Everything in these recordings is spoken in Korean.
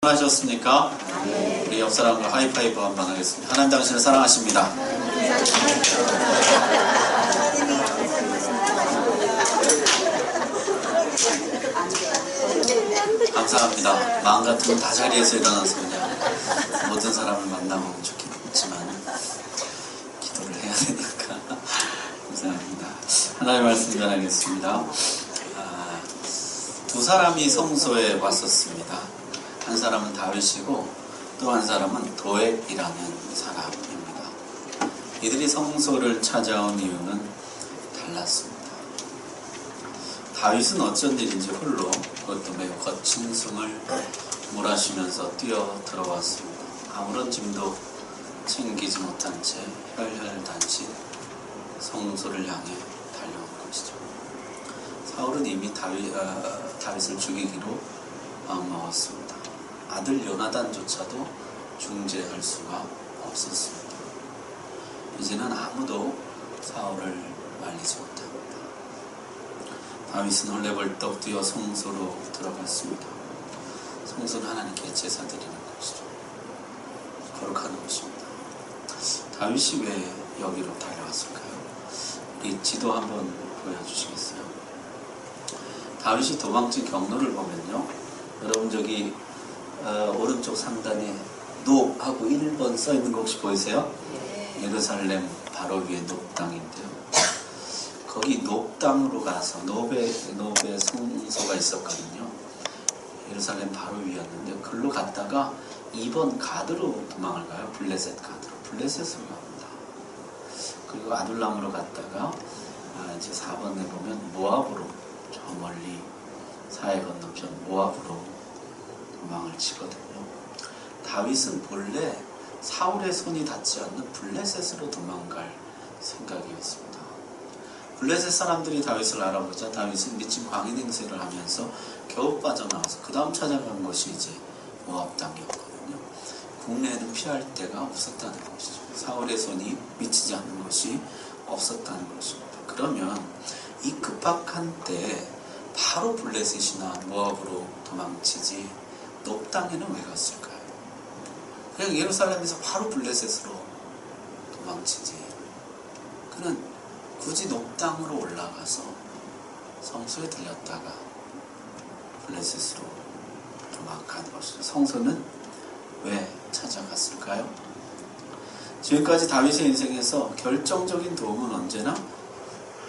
하셨습니까? 우리 옆 사람과 하이파이브 한번 하겠습니다. 하나님 당신을 사랑하십니다. 감사합니다. 마음 같으면 다 자리에서 일어나서 그냥 모든 사람을 만나면 좋겠지만 기도를 해야 되니까 감사합니다. 하나님의 말씀 전하겠습니다. 두 사람이 성소에 왔었습니다. 한 사람은 다윗이고 또 한 사람은 도액이라는 사람입니다. 이들이 성소를 찾아온 이유는 달랐습니다. 다윗은 어쩐 일인지 홀로, 그것도 매우 거친 숨을 몰아쉬면서 뛰어 들어왔습니다. 아무런 짐도 챙기지 못한 채 혈혈단신 성소를 향해 달려온 것이죠. 사울은 이미 다윗을 죽이기로 마음먹었습니다. 아들 요나단조차도 중재할 수가 없었습니다. 이제는 아무도 사울을 말리지 못합니다. 다윗은 헐레벌떡 뛰어 성소로 들어갔습니다. 성소는 하나님께 제사 드리는 곳이죠. 거룩한 곳입니다. 다윗이 왜 여기로 달려왔을까요? 우리 지도 한번 보여주시겠어요? 다윗이 도망친 경로를 보면요, 여러분 저기 오른쪽 상단에 노하고 1번 써있는 거 혹시 보이세요? 예루살렘 바로 위에 높당인데요, 거기 높당으로 가서 노베 성소가 있었거든요. 예루살렘 바로 위였는데 글로 갔다가 2번 가드로 도망을 가요. 블레셋 가드로. 블레셋으로 갑니다. 그리고 아둘람으로 갔다가 이제 4번에 보면 모압으로, 저 멀리 사해 건너편 모압으로 도망을 치거든요. 다윗은 본래 사울의 손이 닿지 않는 블레셋으로 도망갈 생각이었습니다. 블레셋 사람들이 다윗을 알아보자 다윗은 미친 광인 행세를 하면서 겨우 빠져나와서 그 다음 찾아간 것이 이제 모압 땅이었거든요. 국내에는 피할 데가 없었다는 것이죠. 사울의 손이 미치지 않는 것이 없었다는 것입니다. 그러면 이 급박한 때에 바로 블레셋이나 모압으로 도망치지 높 땅에는 왜 갔을까요? 그냥 예루살렘에서 바로 블레셋으로 도망치지, 그는 굳이 높 땅으로 올라가서 성소에 들렸다가 블레셋으로 도망간 것이죠. 성소는 왜 찾아갔을까요? 지금까지 다윗의 인생에서 결정적인 도움은 언제나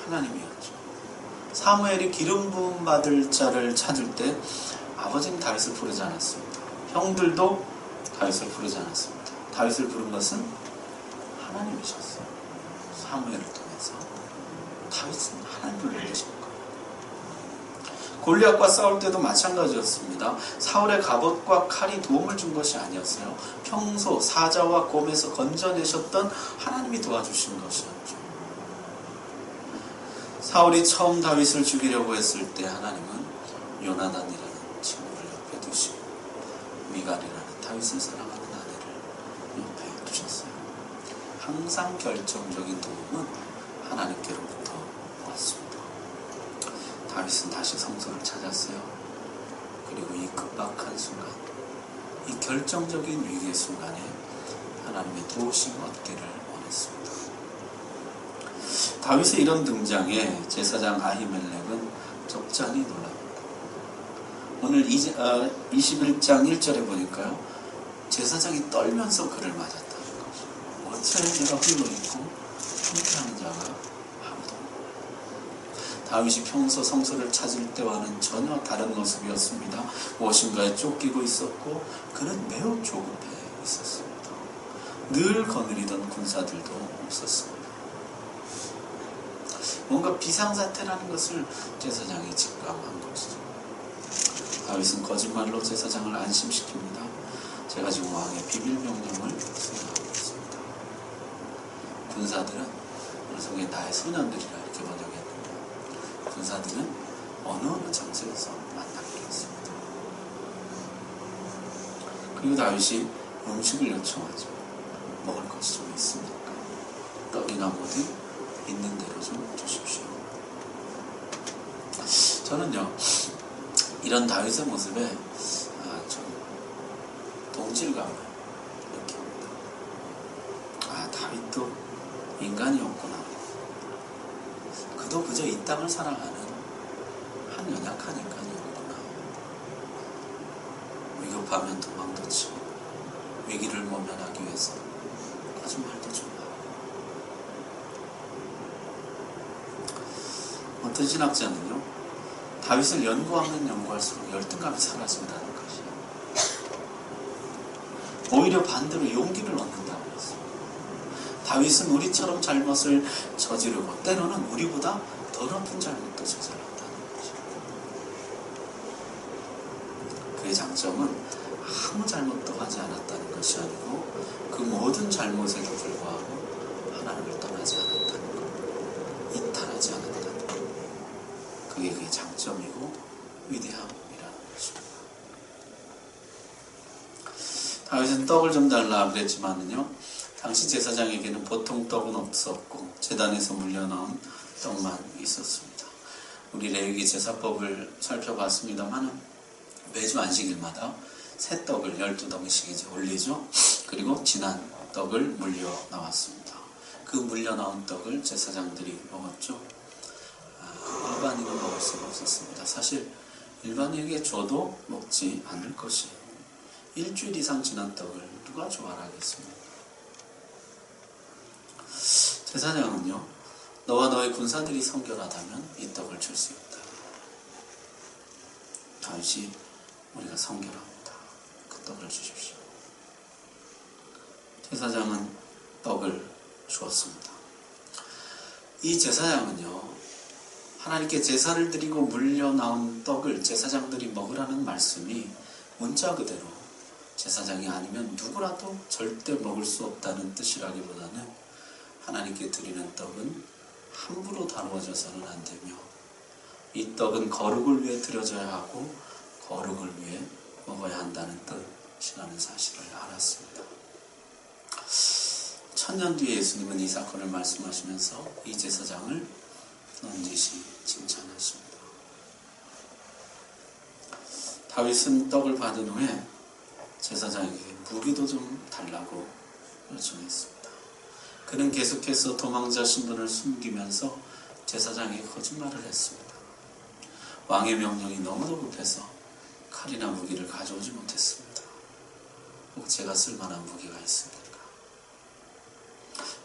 하나님이었죠. 사무엘이 기름 부음 받을 자를 찾을 때 아버지는 다윗을 부르지 않았습니다. 형들도 다윗을 부르지 않았습니다. 다윗을 부른 것은 하나님이셨어요. 사무엘을 통해서 다윗은 하나님을 부르신 거예요. 골리앗과 싸울 때도 마찬가지였습니다. 사울의 갑옷과 칼이 도움을 준 것이 아니었어요. 평소 사자와 곰에서 건져내셨던 하나님이 도와주신 것이었죠. 사울이 처음 다윗을 죽이려고 했을 때 하나님은 요나단이라는 친구를 옆에 두시고 미갈이라는 다윗을 사랑하는 아내를 옆에 두셨어요. 항상 결정적인 도움은 하나님께로부터 왔습니다. 다윗은 다시 성소를 찾았어요. 그리고 이 급박한 순간, 이 결정적인 위기의 순간에 하나님의 도우심 얻기를 원했습니다. 다윗의 이런 등장에 제사장 아히멜렉은 적잖이 놀랍니다. 오늘 21장 1절에 보니까요, 제사장이 떨면서 그를 맞았다는 것이죠. 어째 내가 홀로있고 함께하는 자가 아무도 없고. 다윗이 평소 성소를 찾을 때와는 전혀 다른 모습이었습니다. 무엇인가에 쫓기고 있었고 그는 매우 조급해 있었습니다. 늘 거느리던 군사들도 없었습니다. 뭔가 비상사태라는 것을 제사장이 직감한 것이죠. 다윗은 거짓말로 제사장을 안심시킵니다. 제가 지금 왕의 비밀명령을 수행하고 있습니다. 군사들은 어느 속에 나의 소년들이라 이렇게 번역했는데, 군사들은 어느 장소에서 만나기로 했습니다. 그리고 다윗이 음식을 요청하죠. 먹을 것이 좀 있습니까? 떡이나 뭐든 있는 대로 좀 주십시오. 저는요, 이런 다윗의 모습에 좀 동질감을 느낍니다. 아, 다윗도 인간이었구나. 그도 그저 이 땅을 살아가는 한 연약한 인간이었구나. 위급하면 도망도 치고 위기를 모면하기 위해서 거짓말도 좀 하고. 어떤 신학자는요, 다윗을 연구하면 연구할수록 열등감이 사라진다는 것이에요. 오히려 반대로 용기를 얻는다고 했어요. 다윗은 우리처럼 잘못을 저지르고 때로는 우리보다 더 높은 잘못도 저질렀다는 거죠. 그의 장점은 아무 잘못도 하지 않았다는 것이 아니고 그 모든 잘못에도 불구하고 하나님을 떠나지 않았다는 것, 이탈하지 않았다는 것. 그게 그의 장점이고 위대함이라는 것입니다. 다윗은 떡을 좀 달라 그랬지만은요, 당시 제사장에게는 보통 떡은 없었고 제단에서 물려나온 떡만 있었습니다. 우리 레위기 제사법을 살펴봤습니다만 매주 안식일마다 새 떡을 12덩이씩 이제 올리죠. 그리고 진한 떡을 물려 나왔습니다. 그 물려 나온 떡을 제사장들이 먹었죠. 일반인은 먹을 수가 없었습니다. 사실 일반인에게 줘도 먹지 않을 것이에요. 일주일 이상 지난 떡을 누가 좋아라 하겠습니까? 제사장은요, 너와 너의 군사들이 성결하다면 이 떡을 줄 수 있다. 다윗이 우리가 성결합니다. 그 떡을 주십시오. 제사장은 떡을 주었습니다. 이 제사장은요, 하나님께 제사를 드리고 물려 나온 떡을 제사장들이 먹으라는 말씀이 문자 그대로 제사장이 아니면 누구라도 절대 먹을 수 없다는 뜻이라기보다는 하나님께 드리는 떡은 함부로 다루어져서는 안 되며 이 떡은 거룩을 위해 드려져야 하고 거룩을 위해 먹어야 한다는 뜻이라는 사실을 알았습니다. 1000년 뒤에 예수님은 이 사건을 말씀하시면서 이 제사장을 넌지시 칭찬하십니다. 다윗은 떡을 받은 후에 제사장에게 무기도 좀 달라고 요청했습니다. 그는 계속해서 도망자 신분을 숨기면서 제사장에게 거짓말을 했습니다. 왕의 명령이 너무도 급해서 칼이나 무기를 가져오지 못했습니다. 혹 제가 쓸만한 무기가 있습니까?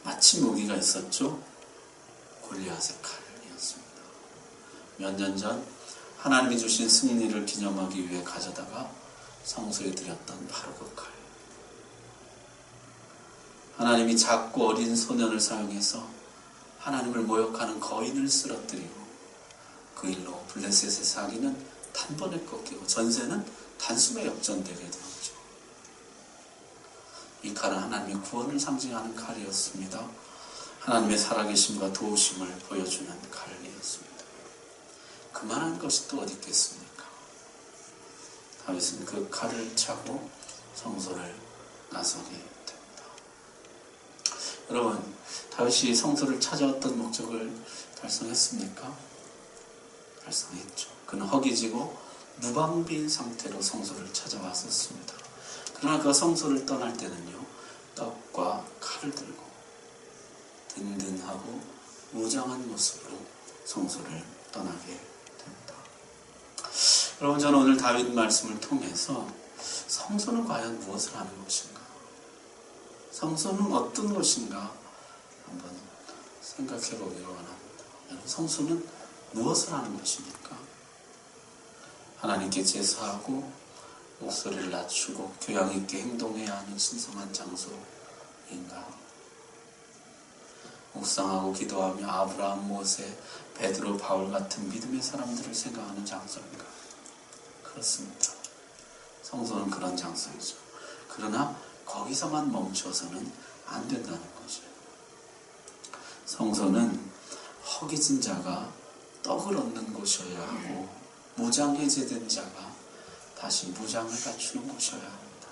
마침 무기가 있었죠. 골리앗의 칼이었습니다. 몇 년 전 하나님이 주신 승리를 기념하기 위해 가져다가 성소에 드렸던 바로 그 칼. 하나님이 작고 어린 소년을 사용해서 하나님을 모욕하는 거인을 쓰러뜨리고 그 일로 블레셋의 사기는 단번에 꺾이고 전세는 단숨에 역전되게 되었죠. 이 칼은 하나님의 구원을 상징하는 칼이었습니다. 하나님의 살아계심과 도우심을 보여주는 칼이었습니다. 그만한 것이 또 어디 있겠습니까? 다윗은 그 칼을 차고 성소를 나서게 됩니다. 여러분, 다윗이 성소를 찾아왔던 목적을 달성했습니까? 달성했죠. 그는 허기지고 무방비인 상태로 성소를 찾아왔었습니다. 그러나 그 성소를 떠날 때는요, 떡과 칼을 들고 든든하고 무장한 모습으로 성소를 떠나게 됩니다. 여러분, 저는 오늘 다윗 말씀을 통해서 성소는 과연 무엇을 하는 것인가? 성소는 어떤 것인가? 한번 생각해 보기를 원합니다. 성소는 무엇을 하는 것입니까? 하나님께 제사하고 목소리를 낮추고 교양 있게 행동해야 하는 신성한 장소인가? 묵상하고 기도하며 아브라함, 모세, 베드로, 바울 같은 믿음의 사람들을 생각하는 장소인가? 그렇습니다. 성소는 그런 장소이죠. 그러나 거기서만 멈춰서는 안 된다는 거죠. 성소는 허기진 자가 떡을 얻는 곳이어야 하고 무장 해제된 자가 다시 무장을 갖추는 곳이어야 합니다.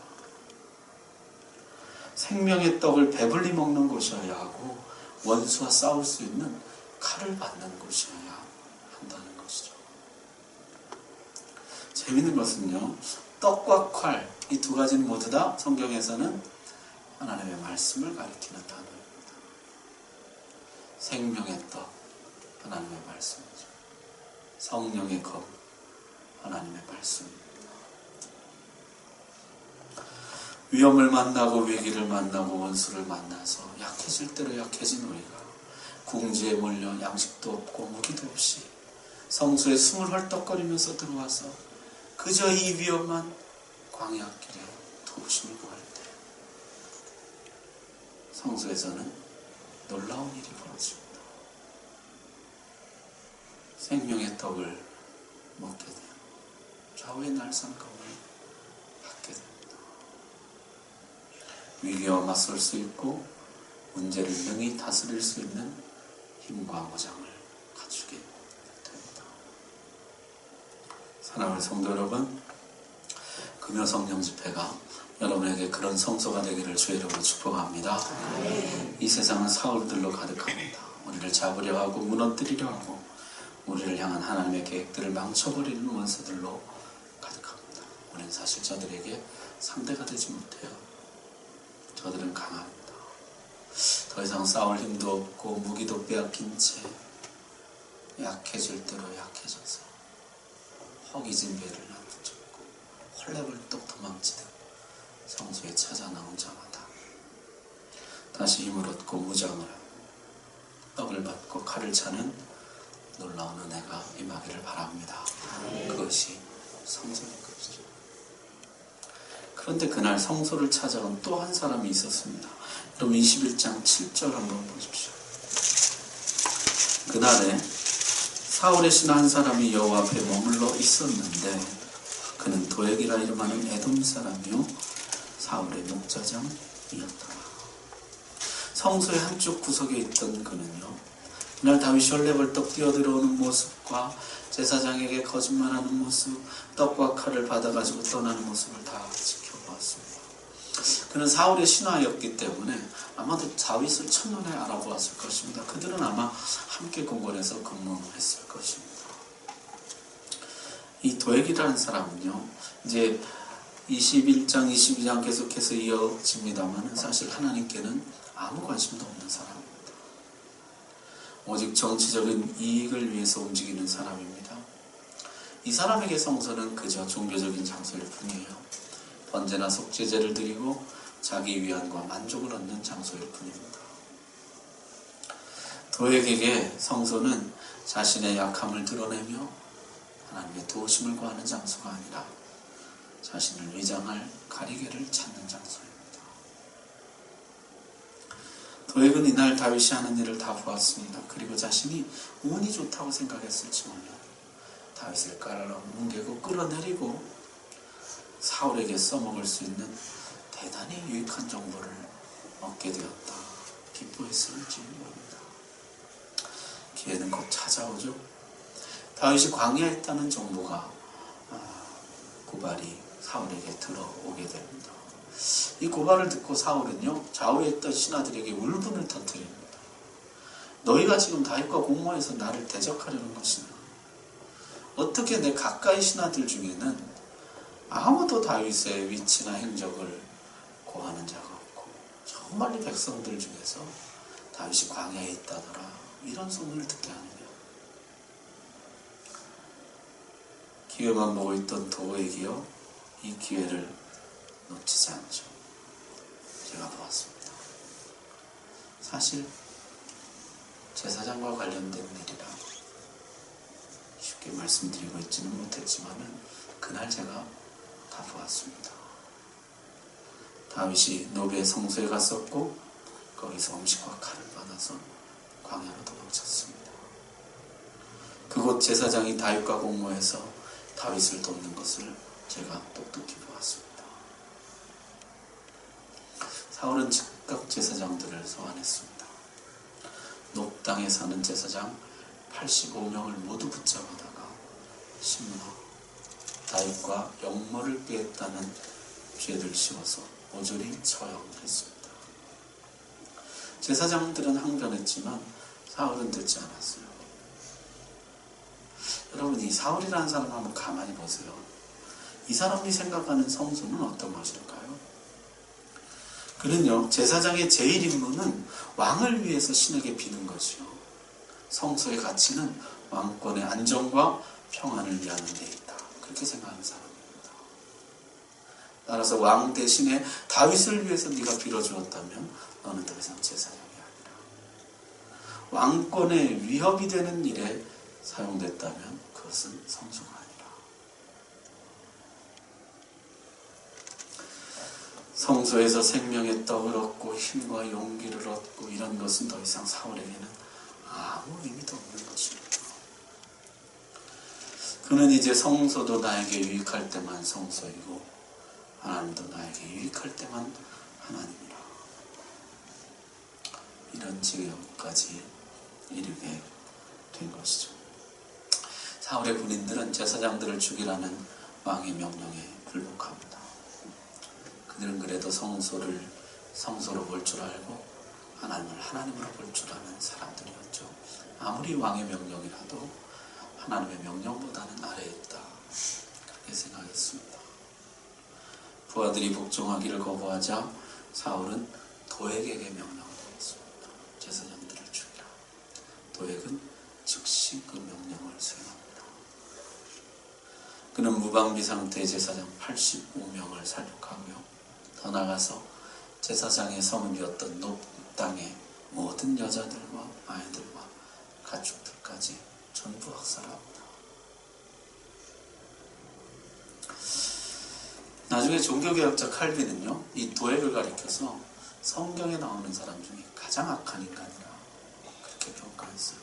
생명의 떡을 배불리 먹는 곳이어야 하고 원수와 싸울 수 있는 칼을 받는 곳이어야 한다는 것이죠. 재밌는 것은요, 떡과 칼, 이 두 가지는 모두 다 성경에서는 하나님의 말씀을 가리키는 단어입니다. 생명의 떡, 하나님의 말씀이죠. 성령의 검, 하나님의 말씀입니다. 위험을 만나고 위기를 만나고 원수를 만나서 약해질 대로 약해진 우리가 궁지에 몰려 양식도 없고 무기도 없이 성소에 숨을 헐떡거리면서 들어와서 그저 이 위험한 광야길에 도우심을 구할 때 성소에서는 놀라운 일이 벌어집니다. 생명의 떡을 먹게 돼요. 좌우의 날선 검을 받게 됩니다. 위기와 맞설 수 있고 문제를 능히 다스릴 수 있는 힘과 무장을 갖추게 됩니다. 사랑하는 성도 여러분, 금요 성령 집회가 여러분에게 그런 성소가 되기를 주의 이름으로 축복합니다. 이 세상은 사울들로 가득합니다. 우리를 잡으려 하고 무너뜨리려 하고 우리를 향한 하나님의 계획들을 망쳐버리는 원수들로 가득합니다. 우리는 사실 저들에게 상대가 되지 못해요. 저들은 강합니다. 더 이상 싸울 힘도 없고 무기도 빼앗긴 채 약해질 대로 약해져서 허기진 배를 놔두고 헐레벌떡 도망치듯 성소에 찾아 나온 자마다 다시 힘을 얻고 무장을 하고 떡을 받고 칼을 차는 놀라운 은혜가 임하기를 바랍니다. 그것이 성소인 것이죠. 그런데 그날 성소를 찾아온 또 한 사람이 있었습니다. 그럼 21장 7절 한번 보십시오. 그날에 사울의 신하 한 사람이 여호와 앞에 머물러 있었는데 그는 도액이라 이름하는 에돔 사람이요 사울의 목자장이었더라. 성소의 한쪽 구석에 있던 그는요, 그날 다윗이 헐레벌떡 뛰어들어오는 모습과 제사장에게 거짓말하는 모습, 떡과 칼을 받아가지고 떠나는 모습을 다 지켜보았습니다. 그는 사울의 신하였기 때문에 아마도 다윗을 첫눈에 알아보았을 것입니다. 그들은 아마 함께 공궐에서 근무했을 것입니다. 이 도액이라는 사람은요, 이제 21장, 22장 계속해서 이어집니다만 사실 하나님께는 아무 관심도 없는 사람입니다. 오직 정치적인 이익을 위해서 움직이는 사람입니다. 이 사람에게 성소는 그저 종교적인 장소일 뿐이에요. 번제나 속죄제를 드리고 자기 위안과 만족을 얻는 장소일 뿐입니다. 도액에게 성소는 자신의 약함을 드러내며 하나님의 도우심을 구하는 장소가 아니라 자신을 위장할 가리개를 찾는 장소입니다. 도액은 이날 다윗이 하는 일을 다 보았습니다. 그리고 자신이 운이 좋다고 생각했을지 몰라 다윗을 깔아뭉개고 끌어내리고 사울에게 써먹을 수 있는 대단히 유익한 정보를 얻게 되었다. 기뻐했을지 모릅니다. 기회는 곧 찾아오죠. 다윗이 광야에 있다는 정보가 고발이 사울에게 들어오게 됩니다. 이 고발을 듣고 사울은요, 좌우에 있던 신하들에게 울분을 터뜨립니다. 너희가 지금 다윗과 공모해서 나를 대적하려는 것이냐? 어떻게 내 가까이 신하들 중에는 아무도 다윗의 위치나 행적을 고하는 자가 없고 저 멀리 백성들 중에서 다윗이 광야에 있다더라 이런 소문을 듣게 하느냐? 기회만 보고 있던 도액이요, 이 기회를 놓치지 않죠. 제가 보았습니다. 사실 제사장과 관련된 일이라 쉽게 말씀드리고 있지는 못했지만은 그날 제가 다 보았습니다. 다윗이 노비의 성소에 갔었고 거기서 음식과 칼을 받아서 광야로 도망쳤습니다. 그곳 제사장이 다윗과 공모해서 다윗을 돕는 것을 제가 똑똑히 보았습니다. 사울은 즉각 제사장들을 소환했습니다. 녹당에 사는 제사장 85명을 모두 붙잡아다가 심노, 다윗과 역모를 꾀했다는 죄를 씌워서 모조리 처형했습니다. 제사장들은 항변했지만 사울은 듣지 않았어요. 여러분, 이 사울이라는 사람 한번 가만히 보세요. 이 사람이 생각하는 성소는 어떤 것일까요? 그는요, 제사장의 제일 임무는 왕을 위해서 신에게 비는 것이요, 성소의 가치는 왕권의 안정과 평안을 위하는 데 있다. 그렇게 생각하는 사람입니다. 따라서 왕 대신에 다윗을 위해서 네가 빌어주었다면 너는 더 이상 제사장이 아니라, 왕권의 위협이 되는 일에 사용됐다면 그것은 성소가 아니라, 성소에서 생명의 떡을 얻고 힘과 용기를 얻고 이런 것은 더 이상 사울에게는 아무 의미도 없는 것입니다. 그는 이제 성소도 나에게 유익할 때만 성소이고 하나님도 나에게 유익할 때만 하나님이라, 이런 지경까지 이르게 된 것이죠. 사울의 군인들은 제사장들을 죽이라는 왕의 명령에 불복합니다. 그들은 그래도 성소로 볼 줄 알고 하나님을 하나님으로 볼 줄 아는 사람들이었죠. 아무리 왕의 명령이라도 하나님의 명령보다는 아래에 있다, 그렇게 생각했습니다. 부하들이 복종하기를 거부하자 사울은 도액에게 명령을 내렸습니다. 제사장들을 죽이라. 도액은 즉시 그 명령을 수행합니다. 그는 무방비 상태의 제사장 85명을 살육하고요, 더 나아가서 제사장의 서문이었던 높 땅의 모든 여자들과 아이들과 가축들까지 전부 학살합니다. 나중에 종교개혁자 칼빈은요, 이 도액을 가리켜서 성경에 나오는 사람 중에 가장 악한 인간이라 그렇게 평가했어요.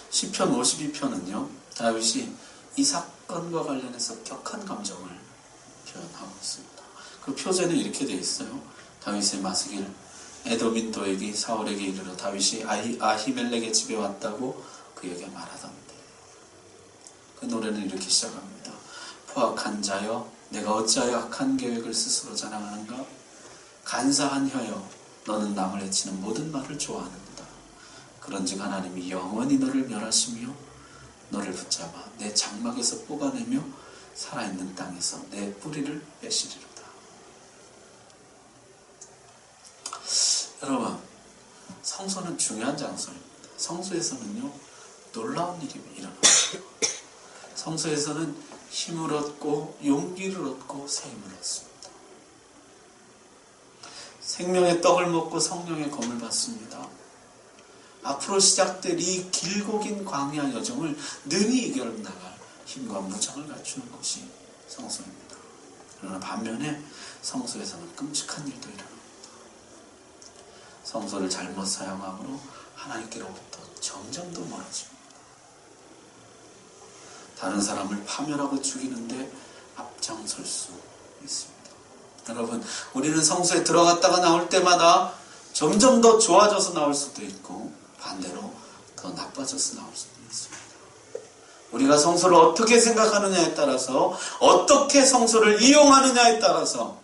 시편 52편은요, 다윗이 이 사건과 관련해서 격한 감정을 표현하고 있습니다. 그 표제는 이렇게 되어 있어요. 다윗의 마스길 에돔인 도액이 사울에게 이르러 다윗이 아히멜렉의 집에 왔다고 그에게 말하던데. 그 노래는 이렇게 시작합니다. 포악한 자여, 내가 어찌하여 악한 계획을 스스로 자랑하는가? 간사한 혀여, 너는 남을 해치는 모든 말을 좋아하는도다. 그런즉 하나님이 영원히 너를 멸하시며 너를 붙잡아 내 장막에서 뽑아내며 살아있는 땅에서 내 뿌리를 빼시리로다. 여러분, 성소는 중요한 장소입니다. 성소에서는요, 놀라운 일이 일어납니다. 성소에서는 힘을 얻고 용기를 얻고 새 힘을 얻습니다. 생명의 떡을 먹고 성령의 검을 받습니다. 앞으로 시작될 이 길고 긴 광야 여정을 능히 이겨나갈 힘과 무장을 갖추는 것이 성소입니다. 그러나 반면에 성소에서는 끔찍한 일도 일어납니다. 성소를 잘못 사용함으로 하나님께로부터 점점 더 멀어집니다. 다른 사람을 파멸하고 죽이는데 앞장설 수 있습니다. 여러분, 우리는 성소에 들어갔다가 나올 때마다 점점 더 좋아져서 나올 수도 있고 반대로 더 나빠져서 나올 수도 있습니다. 우리가 성소를 어떻게 생각하느냐에 따라서, 어떻게 성소를 이용하느냐에 따라서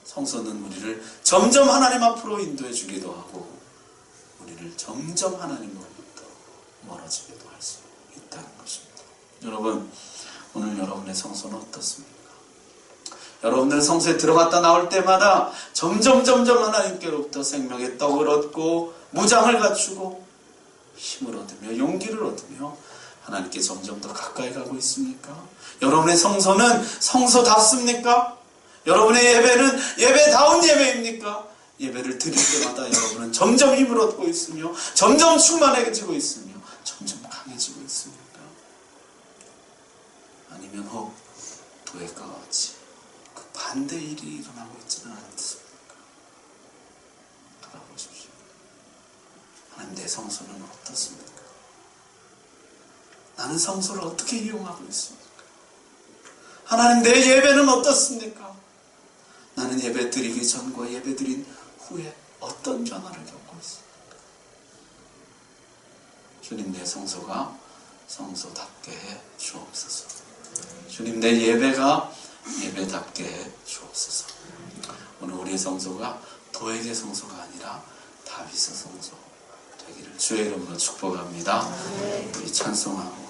성소는 우리를 점점 하나님 앞으로 인도해 주기도 하고 우리를 점점 하나님으로부터 멀어지기도 할 수 있다는 것입니다. 여러분, 오늘 여러분의 성소는 어떻습니까? 여러분들 성소에 들어갔다 나올 때마다 점점 하나님께로부터 생명의 떡을 얻고 무장을 갖추고 힘을 얻으며 용기를 얻으며 하나님께 점점 더 가까이 가고 있습니까? 여러분의 성소는 성소답습니까? 여러분의 예배는 예배다운 예배입니까? 예배를 드릴 때마다 여러분은 점점 힘을 얻고 있으며 점점 충만해지고 있으며 점점 강해지고 있습니까? 아니면 혹 도액과 같이 그 반대 일이 일어나고 있지는 않습니까? 돌아보십시오. 하나님, 내 성소는 어떻습니까? 나는 성소를 어떻게 이용하고 있습니까? 하나님, 내 예배는 어떻습니까? 나는 예배 드리기 전과 예배 드린 후에 어떤 변화를 겪고 있습니까? 주님, 내 성소가 성소답게 해 주옵소서. 주님, 내 예배가 예배답게 해 주옵소서. 오늘 우리의 성소가 도액의 성소가 아니라 다윗의 성소 되기를 주의 이름으로 축복합니다. 우리 찬송하고